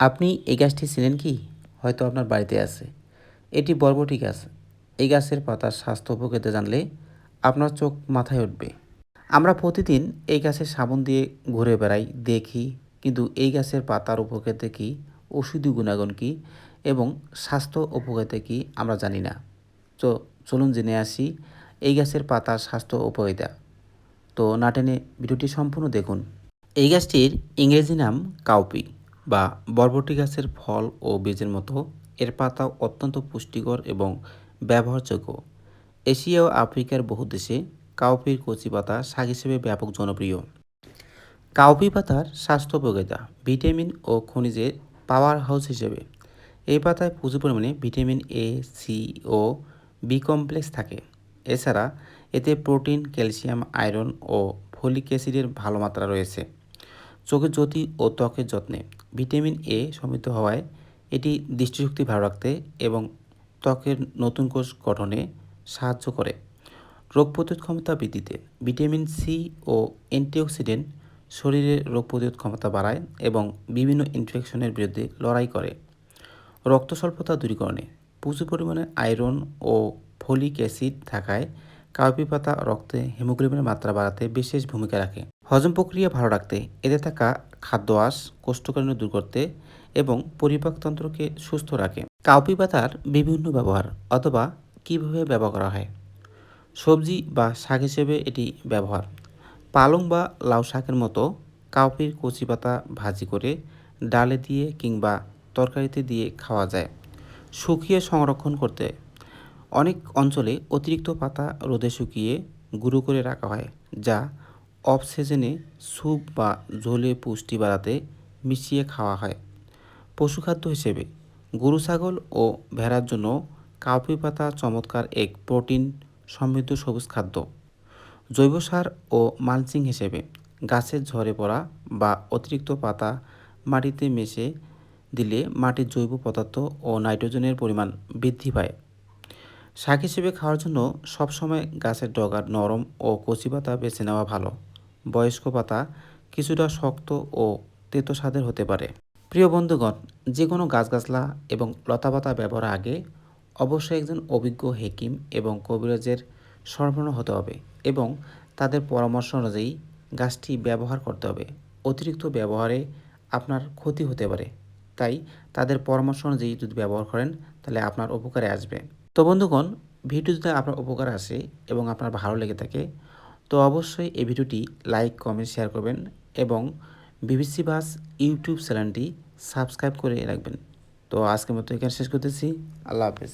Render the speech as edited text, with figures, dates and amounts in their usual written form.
আপনি এই গাছটি চেনেন কি? হয়তো আপনার বাড়িতে আছে। এটি বরবটি গাছ। এই গাছের পাতার স্বাস্থ্য উপকারিতা জানলে আপনার চোখ মাথায় উঠবে। আমরা প্রতিদিন এই গাছের সাবন দিয়ে ঘুরে বেড়াই, দেখি, কিন্তু এই গাছের পাতার উপকারিতা কী, ওষুধি গুণাগুণ কী এবং স্বাস্থ্য উপকারিতা কী আমরা জানি না। তো চলুন জেনে আসি এই গাছের পাতার স্বাস্থ্য উপকারিতা। তো না টেনে ভিডিওটি সম্পূর্ণ দেখুন। এই গাছটির ইংরেজি নাম কাউপি বা বরবটি গাছের ফল ও বীজের মতো এর পাতা অত্যন্ত পুষ্টিকর এবং ব্যবহারযোগ্য। এশিয়া ও আফ্রিকার বহু দেশে কাউপির কচি পাতা শাক হিসেবে ব্যাপক জনপ্রিয়। কাউপি পাতার স্বাস্থ্য উপকারিতা: ভিটামিন ও খনিজের পাওয়ার হাউস হিসেবে এই পাতায় প্রচুর পরিমাণে ভিটামিন এ, সি ও বি কমপ্লেক্স থাকে। এছাড়া এতে প্রোটিন, ক্যালসিয়াম, আয়রন ও ফলিক অ্যাসিডের ভালো মাত্রা রয়েছে। চোখের জ্যোতি ও ত্বকের যত্নে ভিটামিন এ সমৃদ্ধ হওয়ায় এটি দৃষ্টিশক্তি ভালো রাখতে এবং ত্বকের নতুন কোষ গঠনে সাহায্য করে। রোগ প্রতিরোধ ক্ষমতা বৃদ্ধিতে ভিটামিন সি ও অ্যান্টিঅক্সিডেন্ট শরীরের রোগ প্রতিরোধ ক্ষমতা বাড়ায় এবং বিভিন্ন ইনফেকশনের বিরুদ্ধে লড়াই করে। রক্ত স্বল্পতা দূরীকরণে প্রচুর পরিমাণে আয়রন ও ফলিক অ্যাসিড থাকায় কাউপি পাতা রক্তে হিমোগ্লোবিনের মাত্রা বাড়াতে বিশেষ ভূমিকা রাখে। হজম প্রক্রিয়া ভালো রাখতে এতে থাকা খাদ্য আঁশ কোষ্ঠকাঠিন্য দূর করতে এবং পরিপাকতন্ত্রকে সুস্থ রাখে। কাউপি পাতার বিভিন্ন ব্যবহার অথবা কীভাবে ব্যবহার করা হয়। সবজি বা শাক হিসেবে এটি ব্যবহার: পালং বা লাউ শাকের মতো কাউপির কচি পাতা ভাজি করে ডালে দিয়ে কিংবা তরকারিতে দিয়ে খাওয়া যায়। শুকিয়ে সংরক্ষণ করতে অনেক অঞ্চলে অতিরিক্ত পাতা রোদে শুকিয়ে গুঁড়ো করে রাখা হয়, যা অফ সিজনে স্যুপ বা ঝোলে পুষ্টি বাড়াতে মিশিয়ে খাওয়া হয়। পশুখাদ্য হিসেবে গরু, ছাগল ও ভেড়ার জন্য কাউপি পাতা চমৎকার এক প্রোটিন সমৃদ্ধ সবুজ খাদ্য। জৈব সার ও মালচিং হিসেবে গাছের ঝরে পড়া বা অতিরিক্ত পাতা মাটিতে মিশে দিলে মাটির জৈব পদার্থ ও নাইট্রোজেনের পরিমাণ বৃদ্ধি পায়। শাক হিসেবে খাওয়ার জন্য সবসময় গাছের ডগার নরম ও কচি পাতা বেছে নেওয়া ভালো। বয়স্ক পাতা কিছুটা শক্ত ও তেতো স্বাদের হতে পারে। প্রিয় বন্ধুগণ, যে কোনো গাছগাছলা এবং লতাপাতা ব্যবহারের আগে অবশ্যই একজন অভিজ্ঞ হেকিম এবং কবিরাজের শরণাপন্ন হতে হবে এবং তাদের পরামর্শ অনুযায়ী গাছটি ব্যবহার করতে হবে। অতিরিক্ত ব্যবহারে আপনার ক্ষতি হতে পারে, তাই তাদের পরামর্শ অনুযায়ী যদি ব্যবহার করেন তাহলে আপনার উপকারে আসবে। তো বন্ধুগণ, ভিডিও যদি আপনার উপকার আসে এবং আপনার ভালো লেগে থাকে তো অবশ্যই এই ভিডিওটি লাইক, কমেন্ট, শেয়ার করবেন এবং বিবিসি বাস ইউটিউব চ্যানেলটি সাবস্ক্রাইব করে রাখবেন। তো আজকের মতো এখানে শেষ করতেছি। আল্লাহ হাফেজ।